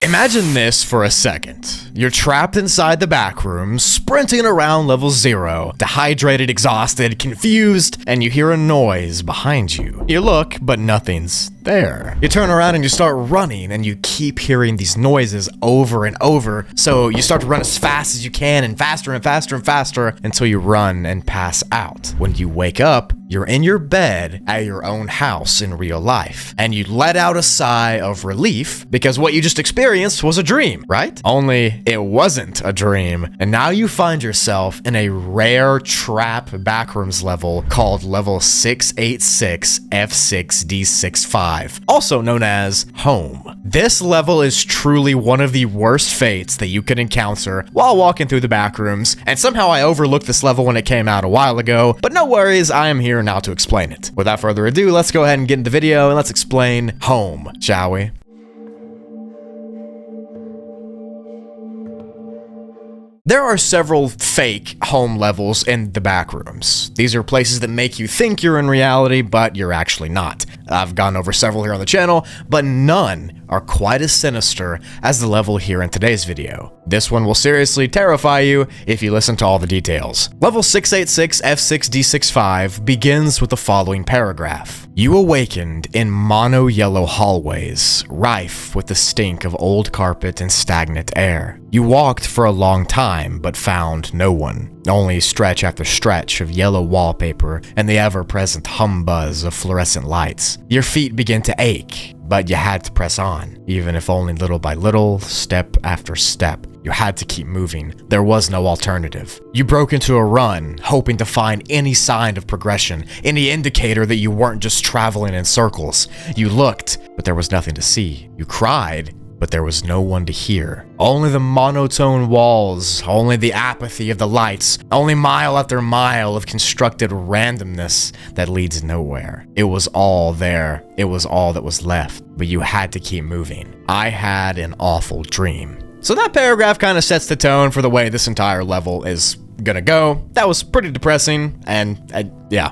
Imagine this for a second. You're trapped inside the back room, sprinting around level 0, dehydrated, exhausted, confused, and you hear a noise behind you. You look, but nothing's there. You turn around and you start running, and you keep hearing these noises over and over, so you start to run as fast as you can, and faster and faster and faster, until you run and pass out. When you wake up, you're in your bed at your own house in real life, and you let out a sigh of relief because what you just experienced was a dream, right? Only it wasn't a dream, and now you find yourself in a rare trap backrooms level called level 686 F6D65, also known as Home. This level is truly one of the worst fates that you could encounter while walking through the backrooms, and somehow I overlooked this level when it came out a while ago, but no worries, I am here now to explain it. Without further ado, let's go ahead and get into the video and let's explain Home, shall we? There are several fake home levels in the backrooms. These are places that make you think you're in reality, but you're actually not. I've gone over several here on the channel, but none are quite as sinister as the level here in today's video. This one will seriously terrify you if you listen to all the details. Level 686 F6D65 begins with the following paragraph. You awakened in mono-yellow hallways, rife with the stink of old carpet and stagnant air. You walked for a long time, but found no one. Only stretch after stretch of yellow wallpaper and the ever-present humbuzz of fluorescent lights. Your feet began to ache, but you had to press on, even if only little by little, step after step. You had to keep moving. There was no alternative. You broke into a run, hoping to find any sign of progression, any indicator that you weren't just traveling in circles. You looked, but there was nothing to see. You cried, but there was no one to hear. Only the monotone walls, only the apathy of the lights, only mile after mile of constructed randomness that leads nowhere. It was all there. It was all that was left, but you had to keep moving. I had an awful dream. So that paragraph kind of sets the tone for the way this entire level is gonna go. That was pretty depressing, and yeah.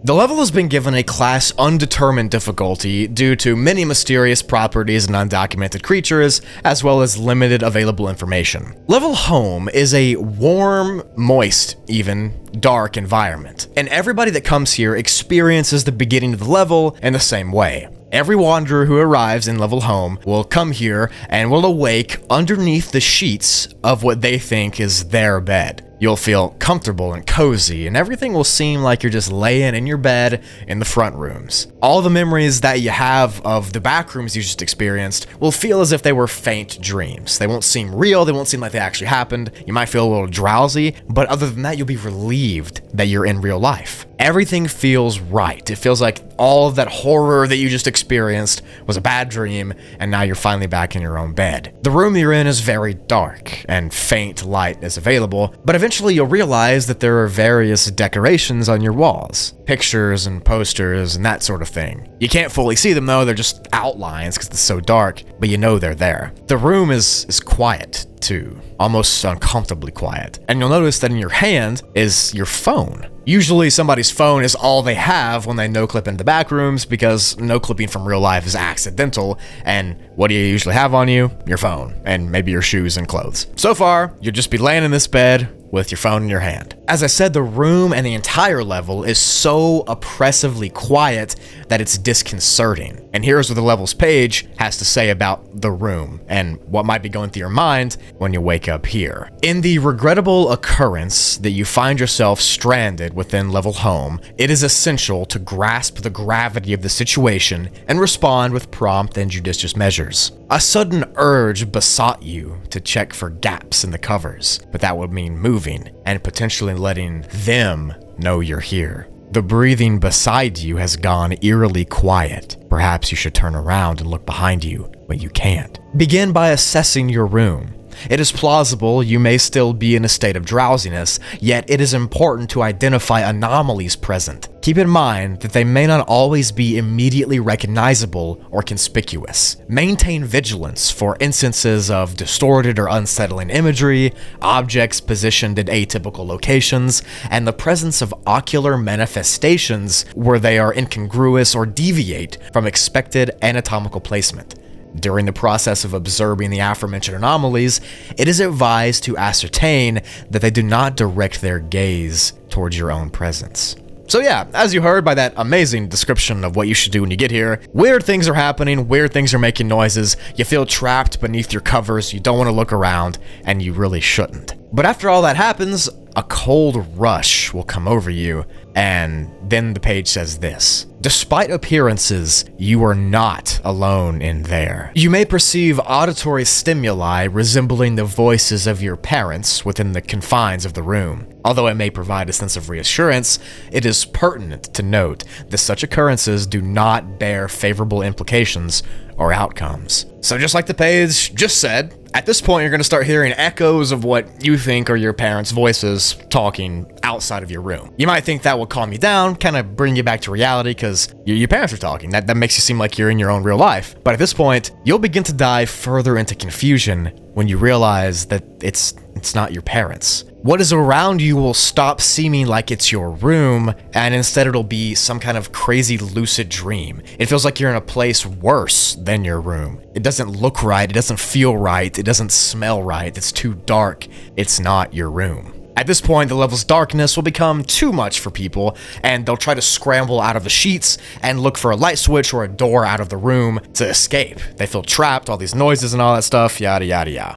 The level has been given a class undetermined difficulty due to many mysterious properties and undocumented creatures, as well as limited available information. Level Home is a warm, moist, even dark environment, and everybody that comes here experiences the beginning of the level in the same way. Every wanderer who arrives in Level Home will come here and will awake underneath the sheets of what they think is their bed. You'll feel comfortable and cozy, and everything will seem like you're just laying in your bed in the front rooms. All the memories that you have of the back rooms you just experienced will feel as if they were faint dreams. They won't seem real, they won't seem like they actually happened. You might feel a little drowsy, but other than that, you'll be relieved that you're in real life. Everything feels right. It feels like all of that horror that you just experienced was a bad dream, and now you're finally back in your own bed. The room you're in is very dark, and faint light is available, but eventually you'll realize that there are various decorations on your walls. Pictures and posters and that sort of thing. You can't fully see them though, they're just outlines because it's so dark, but you know they're there. The room is quiet too, almost uncomfortably quiet. And you'll notice that in your hand is your phone. Usually somebody's phone is all they have when they no-clip into the back rooms because no-clipping from real life is accidental, and what do you usually have on you? Your phone, and maybe your shoes and clothes. So far, you'll just be laying in this bed with your phone in your hand. As I said, the room and the entire level is so oppressively quiet that it's disconcerting. And here's what the levels page has to say about the room and what might be going through your mind when you wake up here. In the regrettable occurrence that you find yourself stranded within Level Home, it is essential to grasp the gravity of the situation and respond with prompt and judicious measures. A sudden urge besought you to check for gaps in the covers, but that would mean moving and potentially letting them know you're here. The breathing beside you has gone eerily quiet. Perhaps you should turn around and look behind you, but you can't. Begin by assessing your room. It is plausible you may still be in a state of drowsiness, yet it is important to identify anomalies present. Keep in mind that they may not always be immediately recognizable or conspicuous. Maintain vigilance for instances of distorted or unsettling imagery, objects positioned in atypical locations, and the presence of ocular manifestations where they are incongruous or deviate from expected anatomical placement. During the process of observing the aforementioned anomalies, it is advised to ascertain that they do not direct their gaze towards your own presence. So yeah, as you heard by that amazing description of what you should do when you get here, weird things are happening, weird things are making noises, you feel trapped beneath your covers, you don't want to look around, and you really shouldn't. But after all that happens, a cold rush will come over you, and then the page says this: despite appearances, you are not alone in there. You may perceive auditory stimuli resembling the voices of your parents within the confines of the room. Although it may provide a sense of reassurance, it is pertinent to note that such occurrences do not bear favorable implications or outcomes. So just like the page just said, at this point, you're going to start hearing echoes of what you think are your parents' voices talking outside of your room. You might think that will calm you down, kind of bring you back to reality because your parents are talking. That makes you seem like you're in your own real life. But at this point, you'll begin to dive further into confusion when you realize that it's not your parents. What is around you will stop seeming like it's your room, and instead it'll be some kind of crazy lucid dream. It feels like you're in a place worse than your room. It doesn't look right, it doesn't feel right, it doesn't smell right, it's too dark, it's not your room. At this point, the level's darkness will become too much for people, and they'll try to scramble out of the sheets and look for a light switch or a door out of the room to escape. They feel trapped, all these noises and all that stuff, yada yada yada.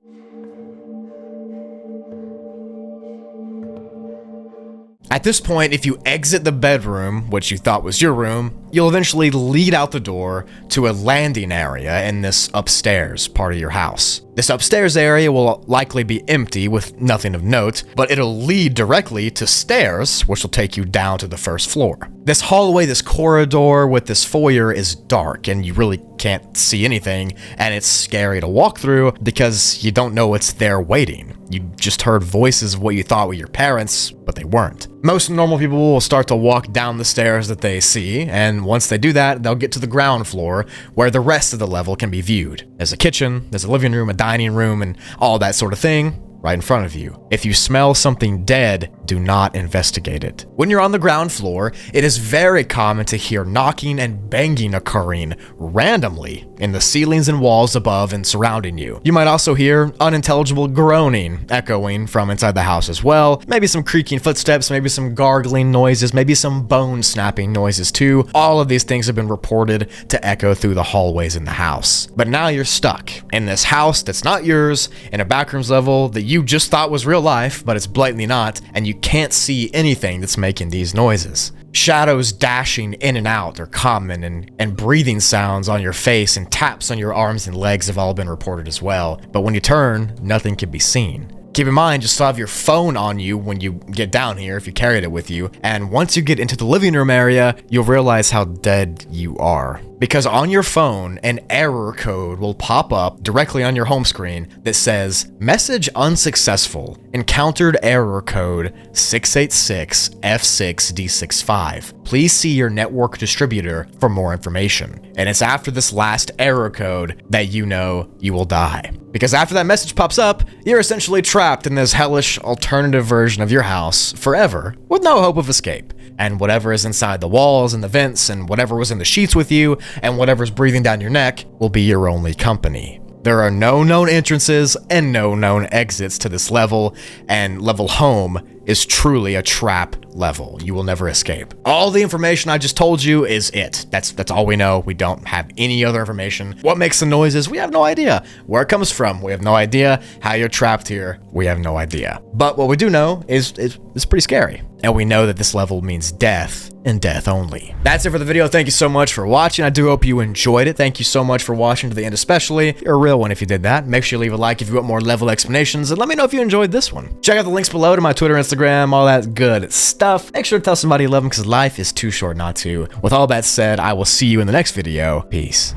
At this point, if you exit the bedroom, which you thought was your room, you'll eventually lead out the door to a landing area in this upstairs part of your house. This upstairs area will likely be empty with nothing of note, but it'll lead directly to stairs, which will take you down to the first floor. This hallway, this corridor with this foyer is dark and you really can't see anything, and it's scary to walk through because you don't know what's there waiting. You just heard voices of what you thought were your parents, but they weren't. Most normal people will start to walk down the stairs that they see, and once they do that, they'll get to the ground floor where the rest of the level can be viewed. There's a kitchen, there's a living room, a dining room, and all that sort of thing right in front of you. If you smell something dead, do not investigate it. When you're on the ground floor, it is very common to hear knocking and banging occurring randomly in the ceilings and walls above and surrounding you. You might also hear unintelligible groaning echoing from inside the house as well. Maybe some creaking footsteps, maybe some gargling noises, maybe some bone snapping noises too. All of these things have been reported to echo through the hallways in the house. But now you're stuck in this house that's not yours, in a backrooms level that you just thought was real life, but it's blatantly not, and you can't see anything that's making these noises. Shadows dashing in and out are common, and breathing sounds on your face and taps on your arms and legs have all been reported as well. But when you turn, nothing can be seen. Keep in mind, you still have your phone on you when you get down here if you carried it with you, and once you get into the living room area, you'll realize how dead you are. Because on your phone, an error code will pop up directly on your home screen that says, "Message unsuccessful. Encountered error code 686F6D65. Please see your network distributor for more information." And it's after this last error code that you know you will die. Because after that message pops up, you're essentially trapped in this hellish alternative version of your house forever, with no hope of escape. And whatever is inside the walls and the vents, and whatever was in the sheets with you, and whatever's breathing down your neck will be your only company. There are no known entrances and no known exits to this level, and level home is truly a trap level. You will never escape. All the information I just told you is it. That's all we know. We don't have any other information. What makes the noises? We have no idea. Where it comes from? We have no idea. How you're trapped here? We have no idea. But what we do know is it's pretty scary. And we know that this level means death, and death only. That's it for the video. Thank you so much for watching. I do hope you enjoyed it. Thank you so much for watching to the end especially. You're a real one if you did that. Make sure you leave a like if you want more level explanations, and let me know if you enjoyed this one. Check out the links below to my Twitter, Instagram, all that good stuff. Make sure to tell somebody you love them because life is too short not to. With all that said, I will see you in the next video. Peace.